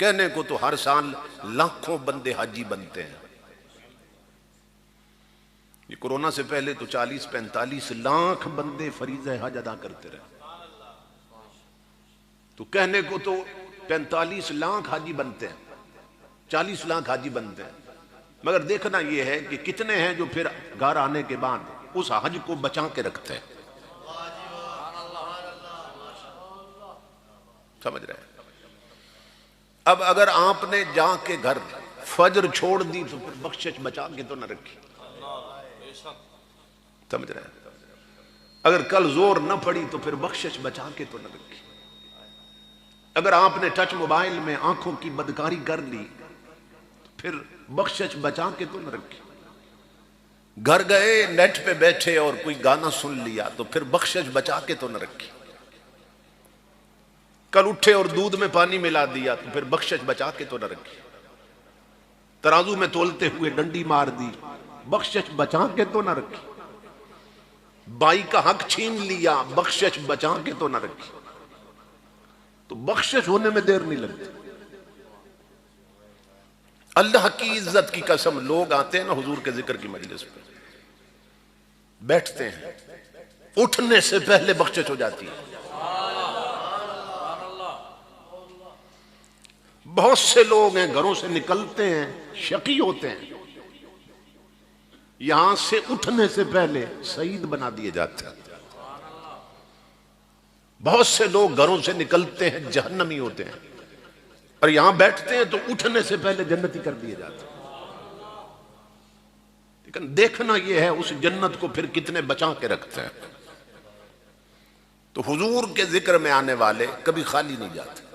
कहने को तो हर साल लाखों बंदे हाजी बनते हैं। ये कोरोना से पहले तो 40-45 लाख बंदे फरीज़ा हज अदा करते रहे। तो कहने को तो 45 लाख हाजी बनते हैं, 40 लाख हाजी बनते हैं, मगर देखना यह है कि कितने हैं जो फिर घर आने के बाद उस हज को बचा के रखते हैं। समझ रहे हैं? अब अगर आपने जाके घर फजर छोड़ दी तो फिर बख्शिश बचा के तो न रखी। समझ रहे हैं? अगर कल जोर न पड़ी तो फिर बख्शिश बचा के तो न रखी। अगर आपने टच मोबाइल में आंखों की बदकारी कर ली तो फिर बख्शिश बचा के तो न रखी। घर गए नेट पे बैठे और कोई गाना सुन लिया तो फिर बख्शिश बचा के तो न रखी। कल उठे और दूध में पानी मिला दिया तो फिर बख्शिश बचा के तो न रखी। तराजू में तोलते हुए डंडी मार दी, बख्शिश बचा के तो न रखी। बाई का हक छीन लिया, बख्शिश बचा के तो न रखी। तो बख्शिश होने में देर नहीं लगती। अल्लाह की इज्जत की कसम, लोग आते हैं ना हुजूर के जिक्र की मजलिस पे, बैठते हैं, उठने से पहले बख्शिश हो जाती है। बहुत से लोग हैं घरों से निकलते हैं शकी होते हैं, यहां से उठने से पहले शहीद बना दिए जाते हैं। बहुत से लोग घरों से निकलते हैं जहन्नमी होते हैं और यहां बैठते हैं तो उठने से पहले जन्नती कर दिए जाते हैं। लेकिन देखना यह है उस जन्नत को फिर कितने बचा के रखते हैं। तो हुजूर के जिक्र में आने वाले कभी खाली नहीं जाते।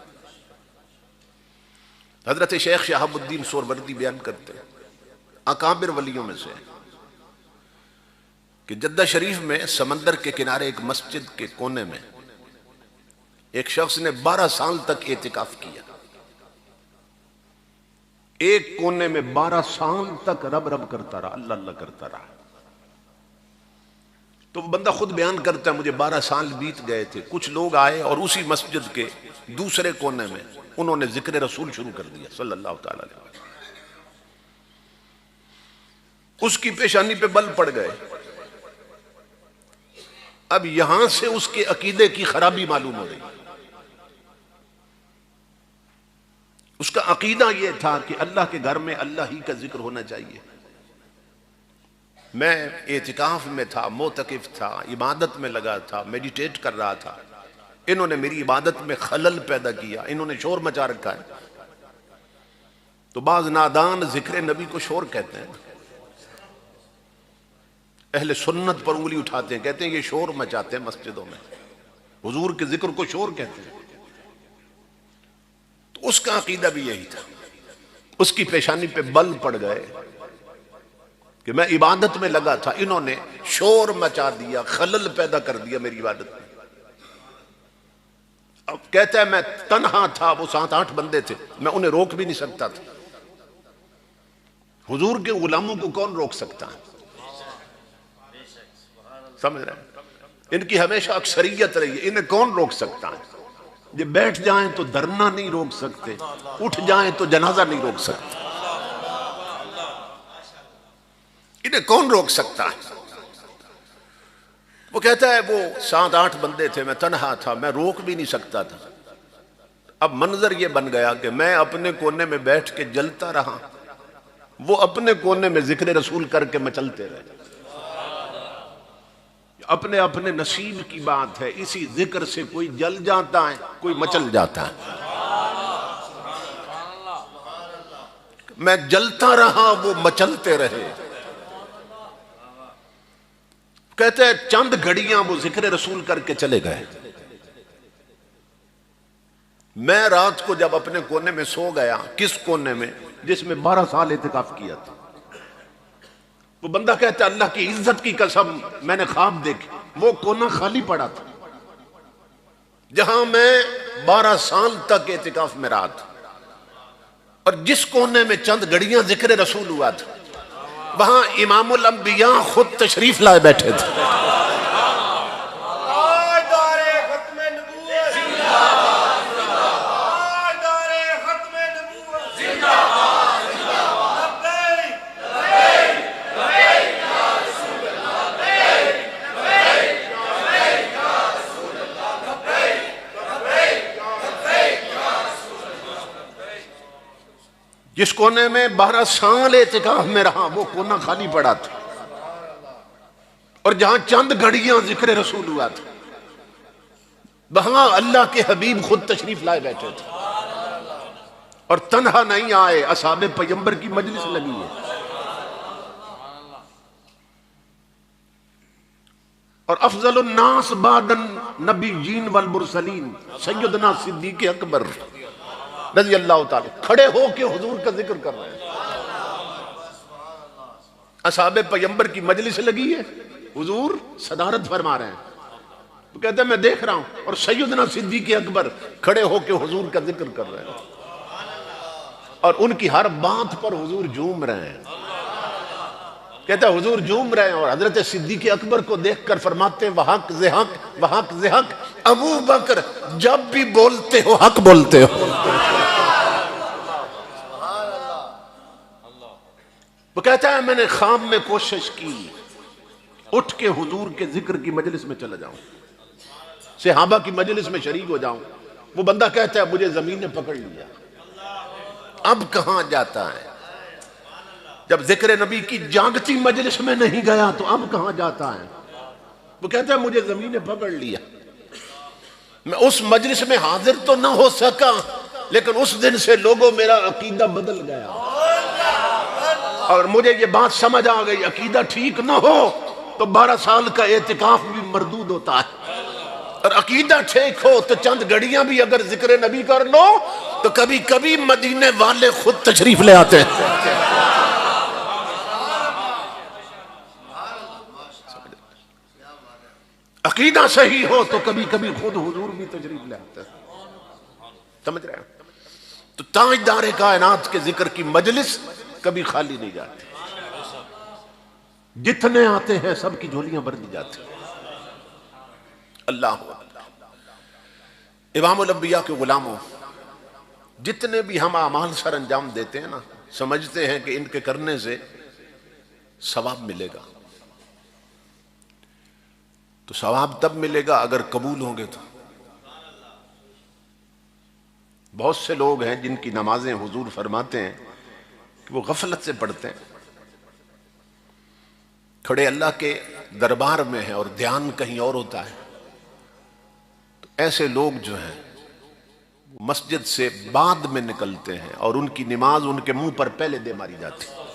हजरत शेख शहाबुद्दीन सोहरवर्दी बयान करते हैं, अकाबिर वलियों में से, कि जद्दा शरीफ में समंदर के किनारे एक मस्जिद के कोने में एक शख्स ने 12 साल तक एतिकाफ किया। एक कोने में 12 साल तक रब रब करता रहा, अल्लाह अल्लाह करता रहा। तो बंदा खुद बयान करता है, मुझे 12 साल बीत गए थे। कुछ लोग आए और उसी मस्जिद के दूसरे कोने में उन्होंने जिक्र रसूल शुरू कर दिया सल्लल्लाहु अलैहि वसल्लम। उसकी पेशानी पे बल पड़ गए। अब यहां से उसके अकीदे की खराबी मालूम हो रही। उसका अकीदा यह था कि अल्लाह के घर में अल्लाह ही का जिक्र होना चाहिए। मैं एतिकाफ में था, मोतकिफ था, इबादत में लगा था, मेडिटेट कर रहा था। इन्होंने मेरी इबादत में खलल पैदा किया, इन्होंने शोर मचा रखा है। तो बाज नादान जिक्र नबी को शोर कहते हैं। अहले सुन्नत पर उंगली उठाते हैं, कहते हैं ये शोर मचाते हैं मस्जिदों में, हुजूर के जिक्र को शोर कहते हैं। तो उसका अकीदा भी यही था। उसकी पेशानी पे बल पड़ गए कि मैं इबादत में लगा था, इन्होंने शोर मचा दिया, खलल पैदा कर दिया मेरी इबादत में। अब कहता है मैं तन्हा था, वो 7-8 बंदे थे, मैं उन्हें रोक भी नहीं सकता था। हुजूर के गुलामों को कौन रोक सकता है? समझ रहे हैं? इनकी हमेशा अक्सरियत रही है, इन्हें कौन रोक सकता है? ये बैठ जाएं तो धरना नहीं रोक सकते, उठ जाएं तो जनाजा नहीं रोक सकते। इन्हें कौन रोक सकता है? वो कहता है वो 7-8 बंदे थे, मैं तन्हा था, मैं रोक भी नहीं सकता था। अब मंजर ये बन गया कि मैं अपने कोने में बैठ के जलता रहा, वो अपने कोने में जिक्र रसूल करके मचलते रहे। अपने अपने नसीब की बात है, इसी जिक्र से कोई जल जाता है, कोई मचल जाता है। मैं जलता रहा, वो मचलते रहे। कहते हैं चंद घड़ियां वो जिक्र रसूल करके चले गए। मैं रात को जब अपने कोने में सो गया, किस कोने में? जिसमें 12 साल इत्तिकाफ किया था। वो बंदा कहता है अल्लाह की इज्जत की कसम, मैंने ख्वाब देखे, वो कोना खाली पड़ा था जहां मैं 12 साल तक इत्तिकाफ में रहा था। और जिस कोने में चंद घड़ियां जिक्र रसूल हुआ था, वहां इमामुल अंबिया खुद तशरीफ लाए बैठे थे। जिस कोने में 12 साल एतिकाफ में रहा वो कोना खाली पड़ा था, और जहां चंद घड़ियां जिक्र रसूल हुआ था वहां अल्लाह के हबीब खुद तशरीफ लाए बैठे थे, और तन्हा नहीं आए, असहाबे पैगंबर की मजलिस लगी है। और अफजल नास बादन नबीयीन वल मुरसलीन सैयदना सिद्दीक अकबर रज़ी अल्लाह ताला खड़े होके हुजूर का जिक्र कर रहे हैं। असहाबे पैगंबर की मजलिस लगी है, हुजूर सदारत फरमा रहे हैं, तो कहते हैं मैं देख रहा हूं, और सैयदना सिद्दीक अकबर खड़े होके हुजूर का जिक्र कर रहे हैं, और उनकी हर बात पर हुजूर झूम रहे हैं। कहता है हुजूर झूम रहे हैं, और हजरत सिद्दीक अकबर को देखकर फरमाते हैं वहक ज़हक वहक ज़हक, अबू बकर जब भी बोलते हो हक बोलते हो। वो कहता है मैंने ख्वाब में कोशिश की उठ के हुजूर के जिक्र की मजलिस में चला जाऊं, सहाबा की मजलिस में शरीक हो जाऊं। वो बंदा कहता है मुझे जमीन ने पकड़ लिया, अब कहां जाता है। जब जिक्र नबी की जागती मजलिस में नहीं गया तो अब कहां जाता है। वो कहता है मुझे जमीन ने पकड़ लिया, मैं उस मजलिस में हाजिर तो ना हो सका, लेकिन उस दिन से लोगों मेरा अकीदा बदल गया, और मुझे ये बात समझ आ गई अकीदा ठीक ना हो तो 12 साल का एतिकाफ भी मरदूद होता है, और अकीदा ठीक हो तो चंद घड़ियां भी अगर जिक्र नबी कर लो तो कभी कभी मदीने वाले खुद तशरीफ ले आते हैं। अकीदा सही हो तो कभी कभी खुद हुजूर भी तशरीफ ले आते हैं। समझ रहे हैं? तो ताजदार कायनात के जिक्र की मजलिस कभी खाली नहीं जाती, जितने आते हैं सबकी झोलियां भर दी जाती। अल्लाह इमामुल अंबिया के गुलामों, जितने भी हम अमाल सर अंजाम देते हैं ना, समझते हैं कि इनके करने से सवाब मिलेगा, तो सवाब तब मिलेगा अगर कबूल होंगे। तो बहुत से लोग हैं जिनकी नमाजें हुजूर फरमाते हैं कि वो गफलत से पढ़ते हैं, खड़े अल्लाह के दरबार में है और ध्यान कहीं और होता है। तो ऐसे लोग जो हैं मस्जिद से बाद में निकलते हैं और उनकी नमाज उनके मुंह पर पहले दे मारी जाती है।